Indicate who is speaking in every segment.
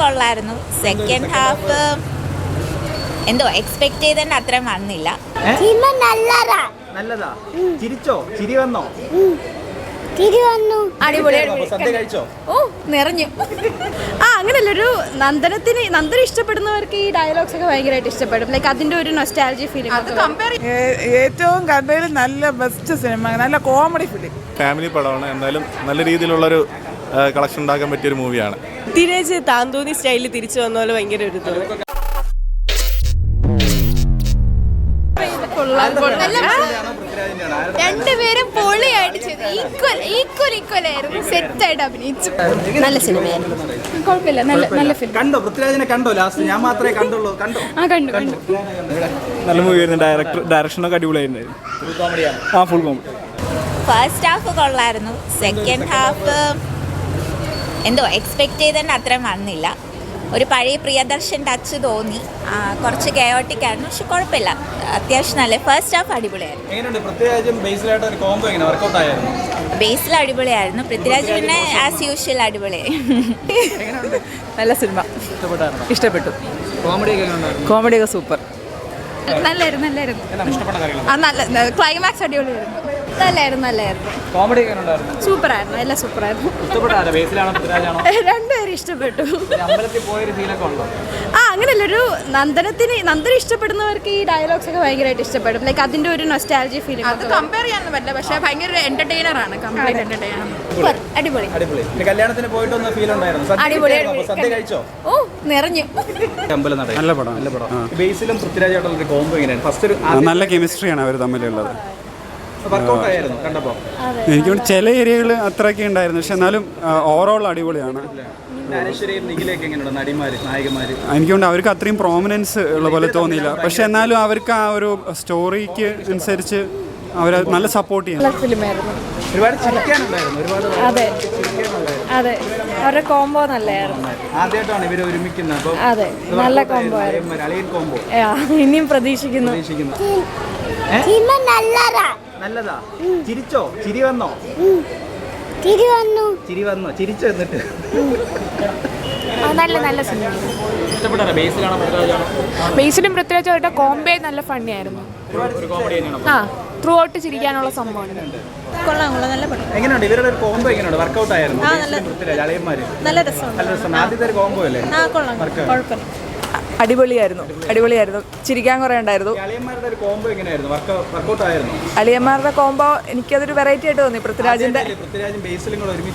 Speaker 1: കൊള്ളായിരുന്നു. Second half എന്തോ expect ചെയ്തതിന്റെ അത്രയും വന്നില്ല.
Speaker 2: നല്ലതാ. ചിരിച്ചോ? ചിരി വന്നോ?
Speaker 3: ഓ നിറഞ്ഞു. അങ്ങനെയല്ല, നന്ദന ഇഷ്ടപ്പെടുന്നവർക്ക് ഈ ഡയലോഗ്സ് ഒക്കെ ഭയങ്കരമായിട്ട് ഇഷ്ടപ്പെടും. ലൈക്ക് അതിന്റെ ഒരു നൊസ്റ്റാൾജി ഫീലിംഗ്.
Speaker 4: ഏറ്റവും കണ്ടതിൽ നല്ല ബെസ്റ്റ് സിനിമ, നല്ല കോമഡി ഫിലിം.
Speaker 5: ഫാമിലി പടമാണ്, എന്തായാലും നല്ല രീതിയിലുള്ളൊരു കളക്ഷൻ ഉണ്ടാക്കാൻ പറ്റിയൊരു മൂവിയാണ്.
Speaker 6: തിരിച്ച് താന്തോന്നി സ്റ്റൈലിൽ തിരിച്ചു വന്ന പോലെ ഭയങ്കര ഒരു
Speaker 3: രണ്ടുപേരും പൊളിയായിട്ട് ചെയ്തു. ഈക്വൽ ആയിരുന്നു. സെറ്റ് ആയിട്ട് അഭിനയിച്ചു. നല്ല സിനിമയായിരുന്നു. കുഴപ്പമില്ല, നല്ല ഫിലിം.
Speaker 2: കണ്ടോ? പൃഥ്വിരാജിനെ കണ്ടോ? ലാസ്റ്റ് ഞാൻ മാത്രമേ കണ്ടുള്ളൂ. കണ്ടോ?
Speaker 3: കണ്ടു.
Speaker 5: നല്ല മൂവിയായിരുന്നു. ഡയറക്ഷനൊക്കെ അടിപൊളിയായിരുന്നു. Full comedy.
Speaker 1: ഫസ്റ്റ് ഹാഫ് കൊള്ളായിരുന്നു. സെക്കൻഡ് ഹാഫ് എന്തോ എക്സ്പെക്ട് ചെയ്തതിന്റെ അത്രയും വന്നില്ല. ഒരു പഴയ പ്രിയദർശൻ ടച്ച് തോന്നി. കുറച്ച് കയോട്ടിക് ആയിരുന്നു, പക്ഷെ കുഴപ്പമില്ല, അത്യാവശ്യം നല്ല. ഫസ്റ്റ് ഹാഫ് അടിപൊളിയായിരുന്നു. ബേസിൽ അടിപൊളിയായിരുന്നു. പൃഥ്വിരാജ് പിന്നെ ആസ് യൂഷ്വൽ അടിപൊളിയായി.
Speaker 6: നല്ല സിനിമ, ഇഷ്ടപ്പെട്ടു. കോമഡിയൊക്കെ സൂപ്പർ.
Speaker 3: നല്ലായിരുന്നു. നല്ല ക്ലൈമാക്സ് അടിപൊളിയായിരുന്നു. നല്ലായിരുന്നു. സൂപ്പറായിരുന്നു. എല്ലാം സൂപ്പറായിരുന്നു. രണ്ടുപേരും ഇഷ്ടപ്പെട്ടു. അങ്ങനെയല്ല, നന്ദന ഇഷ്ടപ്പെടുന്നവർക്ക് ഈ ഡയലോഗ്സ് ഒക്കെ ഭയങ്കരമായിട്ട് ഇഷ്ടപ്പെടും. ലൈക്ക് അതിന്റെ ഒരു നൊസ്റ്റാൾജി ഫീലിംഗ്. അത് കമ്പയർ ചെയ്യാനൊന്നും പറ്റില്ല, പക്ഷെ ഭയങ്കര എന്റർടൈനർ ആണ്. അടിപൊളി.
Speaker 2: കല്യാണത്തിന് പോയിട്ടൊന്ന് ഫീൽ ഉണ്ടായിരുന്നു.
Speaker 3: ഓ നിറഞ്ഞു.
Speaker 5: നല്ല പടം.
Speaker 2: ബേസിലും പൃഥ്വിരാജായിട്ടുള്ള കോംബോ എങ്ങനെയാണ്? ഫസ്റ്റ്
Speaker 5: നല്ല കെമിസ്ട്രിയാണ് അവർ തമ്മിലുള്ളത്.
Speaker 2: എനിക്ക്
Speaker 5: ചില ഏരിയകൾ അത്രയൊക്കെ ഉണ്ടായിരുന്നു, പക്ഷെ എന്നാലും ഓവറോൾ അടിപൊളിയാണ്. എനിക്കുണ്ട് അവർക്ക് അത്രയും പ്രോമിനൻസ് ഉള്ള പോലെ തോന്നിയില്ല, പക്ഷെ എന്നാലും അവർക്ക് ആ ഒരു സ്റ്റോറിക്ക് അനുസരിച്ച് അവർ നല്ല സപ്പോർട്ട് ചെയ്യുന്നു.
Speaker 3: ഫിലിമായിരുന്നു.
Speaker 2: അതെ,
Speaker 3: അവരുടെ കോംബോ നല്ലായിരുന്നു.
Speaker 2: ആദ്യമായിട്ടാണ് ഇവര് ഒരുമിക്കുന്നത്.
Speaker 3: അതെ, നല്ല കോംബോ ആയിരുന്നു. ഇനിയും പ്രതീക്ഷിക്കുന്നു.
Speaker 2: നല്ലതാ. ചിരിച്ചോ? ചിരി വന്നോ? ചിരി വന്നോ? ചിരിച്ചോ? എന്നിട്ട്
Speaker 3: നല്ല സിനിമ. ബേസിലും പൃഥ്വിരാജുമായിട്ട് കോംബോ നല്ല ഫണ്ണി ആയിരുന്നു. ത്രൂ ഔട്ട് ചിരിക്കാനുള്ള സംഭവമാണ്. കൊള്ളാം, നല്ല പടം.
Speaker 2: എങ്ങനെയുണ്ട് ഇവരുടെ ഒരു കോംബോ? എങ്ങനെയുണ്ട്? വർക്കൗട്ട് ആയിരുന്നു?
Speaker 3: നല്ല രസമാണ്.
Speaker 2: ആദ്യത്തെ ഒരു കോംബോ അല്ലേ?
Speaker 3: കുഴപ്പമില്ല.
Speaker 6: അടിപൊളിയായിരുന്നു. ചിരിക്കാൻ കുറെ ഉണ്ടായിരുന്നു.
Speaker 2: അളിയന്മാരുടെ ഒരു കോംബോ എങ്ങനെയായിരുന്നു? വർക്കൗട്ട് ആയിരുന്നു?
Speaker 6: അളിയന്മാരുടെ കോംബോ എനിക്കതൊരു വെറൈറ്റി ആയിട്ട് തോന്നി. പൃഥ്വിരാജും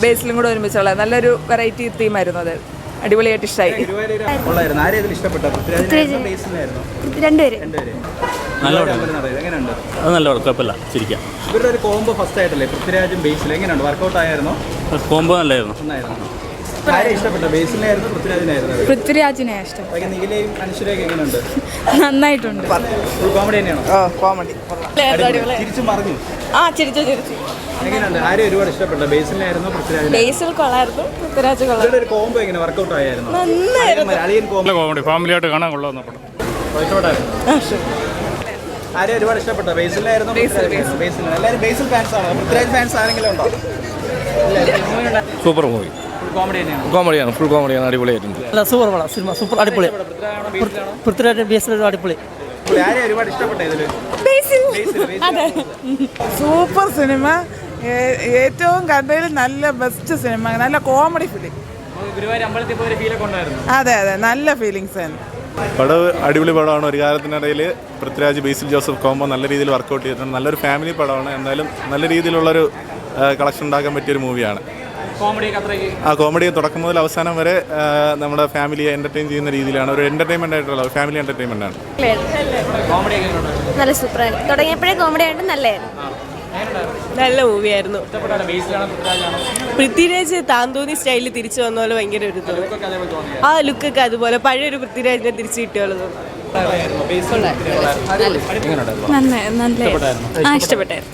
Speaker 6: ബേസിലും കൂടെ ഒരുമിച്ചുള്ള നല്ലൊരു വെറൈറ്റി തീമായിരുന്നു. അത് അടിപൊളിയായിട്ട് ഇഷ്ടമായി.
Speaker 5: നല്ല കുഴപ്പമില്ല, ചിരിക്കാം.
Speaker 2: ഇവരുടെ ഒരു കോംബോ ഫസ്റ്റ് ആയിട്ടല്ലേ പൃഥ്വിരാജും ബേസിലും? എങ്ങനെയുണ്ട്? വർക്കൗട്ട് ആയിരുന്നു?
Speaker 5: കോംബോ നല്ലായിരുന്നു.
Speaker 3: പൃഥ്വിരാജിനെ ഇഷ്ടം. നന്നായിട്ടുണ്ട്.
Speaker 2: കോമഡി തന്നെയാണോ?
Speaker 6: കോമഡി.
Speaker 2: ചിരിച്ചു പറഞ്ഞു.
Speaker 3: ചിരിച്ചു.
Speaker 2: എങ്ങനെയുണ്ട്? ആരും ഒരുപാട് ഇഷ്ടപ്പെട്ട? ബേസിലായിരുന്നു?
Speaker 3: ബേസിൽ കൊള്ളായിരുന്നു. പൃഥ്വിരാജ് കൊള്ളായിരുന്നു.
Speaker 2: ഒരു കോംബോ എങ്ങനെ വർക്കൗട്ട് ആയിരുന്നു? അളിയൻ
Speaker 5: കോമഡി ഫാമിലിയായിട്ട് കാണാൻ കൊള്ളാവുന്ന പടം.
Speaker 2: ആരും ഒരുപാട് ഇഷ്ടപ്പെട്ട? ബേസിലായിരുന്നു? എല്ലാവരും ബേസിൽ ഫാൻസ് ആണോ? പൃഥ്വിരാജ് ഫാൻസ് ആരെങ്കിലും ഉണ്ടോ?
Speaker 5: Super movie. കോമഡിയാണ്, ഫുൾ കോമഡിയാണ്. അടിപൊളിയായിട്ടുണ്ട്.
Speaker 6: സൂപ്പർ പടം. സിനിമ സൂപ്പർ, അടിപൊളി. പൃഥ്വിരാജ് ബേസിൽ അടിപൊളി.
Speaker 2: ഒരുപാട് ഇഷ്ടപ്പെട്ട ഇതില്
Speaker 4: സൂപ്പർ സിനിമ, ഏറ്റവും കണ്ടതിൽ നല്ല ബെസ്റ്റ് സിനിമ, നല്ല കോമഡി ഫിലിം. അതെ, നല്ല ഫീലിങ്സ് ആണ്.
Speaker 5: പടം അടിപൊളി പടമാണ്. ഒരു കാലത്തിനിടയിൽ പൃഥ്വിരാജ് ബേസിൽ ജോസഫ് കോംബോ നല്ല രീതിയിൽ വർക്കൗട്ട് ചെയ്തിട്ടുണ്ട്. നല്ലൊരു ഫാമിലി പടമാണ്, എന്തായാലും നല്ല രീതിയിലുള്ളൊരു കളക്ഷൻ ഉണ്ടാക്കാൻ പറ്റിയൊരു മൂവിയാണ്. കോമഡി തുടക്കം മുതൽ അവസാനം വരെ നമ്മുടെ ഫാമിലിയെ എൻ്റർടൈൻ ചെയ്യുന്ന രീതിയിലാണ്. ഒരു എൻ്റർടൈൻമെൻ്റ് ആയിട്ടുള്ള ഫാമിലി എൻ്റർടൈൻമെൻ്റ് ആണ്.
Speaker 3: നല്ല സൂപ്പറായിരുന്നു. തുടങ്ങിയപ്പോഴേ കോമഡി ആയിട്ട്
Speaker 6: നല്ല മൂവിയായിരുന്നു. പൃഥ്വിരാജ് താന്തോന്നി സ്റ്റൈലിൽ തിരിച്ചു വന്ന പോലെ ഭയങ്കര ഒരു ആ ലുക്കൊക്കെ അതുപോലെ പഴയൊരു പൃഥ്വിരാജിനെ തിരിച്ചു കിട്ടിയുള്ളത്.
Speaker 3: ഇഷ്ടപ്പെട്ടായിരുന്നു.